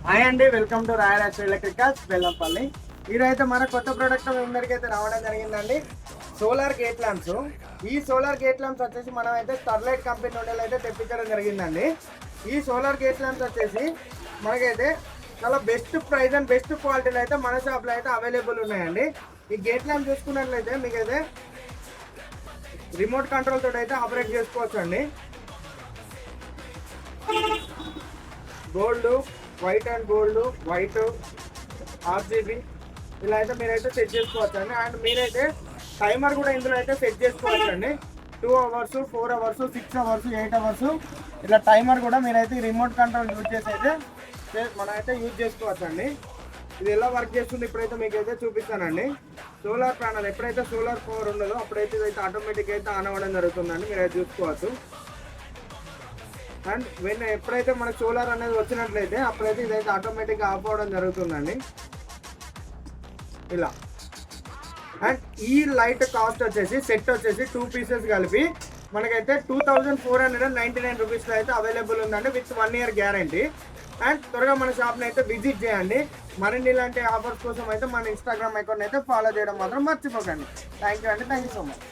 Hi అండి, welcome to royal actual electricals Bellampalli. ఈరోజైతే మన కొత్త ప్రోడక్ట్ అందరికైతే రావడం జరిగిందండి. Solar gate lamps. ఈ సోలార్ గేట్ ల్యాంప్స్ వచ్చేసి మనం అయితే స్టర్లైట్ కంపెనీ నుండి అయితే తెప్పించడం జరిగిందండి. ఈ సోలార్ గేట్ ల్యాంప్స్ వచ్చేసి మనకైతే చాలా బెస్ట్ ప్రైస్ అండ్ బెస్ట్ క్వాలిటీలో అయితే మన షాప్లో అయితే అవైలబుల్ ఉన్నాయండి. ఈ గేట్ ల్యాంప్ చూసుకున్నట్లయితే మీకైతే రిమోట్ కంట్రోల్ తోటి అయితే ఆపరేట్ చేసుకోవచ్చు అండి. Gold, white and gold, white, RGB ఇలా అయితే మీరైతే సెట్ చేసుకోవచ్చు అండి. అండ్ మీరైతే టైమర్ కూడా ఇందులో అయితే సెట్ చేసుకోవచ్చు అండి. 2 అవర్స్, 4 అవర్స్, 6 అవర్స్, 8 అవర్స్ ఇలా టైమర్ కూడా మీరైతే రిమోట్ కంట్రోల్ యూజ్ చేసి అయితే మనమైతే యూజ్ చేసుకోవచ్చు అండి. ఇది ఎలా వర్క్ చేస్తుంది ఇప్పుడైతే మీకు అయితే చూపిస్తానండి. సోలార్ ప్యానల్ ఎప్పుడైతే సోలార్ పవర్ ఉండదో అప్పుడైతే ఇదైతే ఆటోమేటిక్ అయితే ఆన్ అవ్వడం జరుగుతుందండి. మీరైతే చూసుకోవచ్చు. అండ్ ఎప్పుడైతే మనకు సోలార్ అనేది వచ్చినట్లయితే అప్పుడైతే ఇదైతే ఆటోమేటిక్గా ఆఫ్ అవ్వడం జరుగుతుందండి ఇలా. అండ్ ఈ లైట్ కాస్ట్ వచ్చేసి సెట్ వచ్చేసి 2 పీసెస్ కలిపి మనకైతే 2499 రూపీస్లో అయితే అవైలబుల్ ఉందండి విత్ 1 ఇయర్ గ్యారంటీ. అండ్ త్వరగా మన షాప్ని అయితే విజిట్ చేయండి. మరిన్ని ఇలాంటి ఆఫర్స్ కోసం అయితే మన ఇన్స్టాగ్రామ్ అకౌంట్ అయితే ఫాలో చేయడం మాత్రం మర్చిపోకండి. థ్యాంక్ యూ అండి, థ్యాంక్ యూ సో మచ్.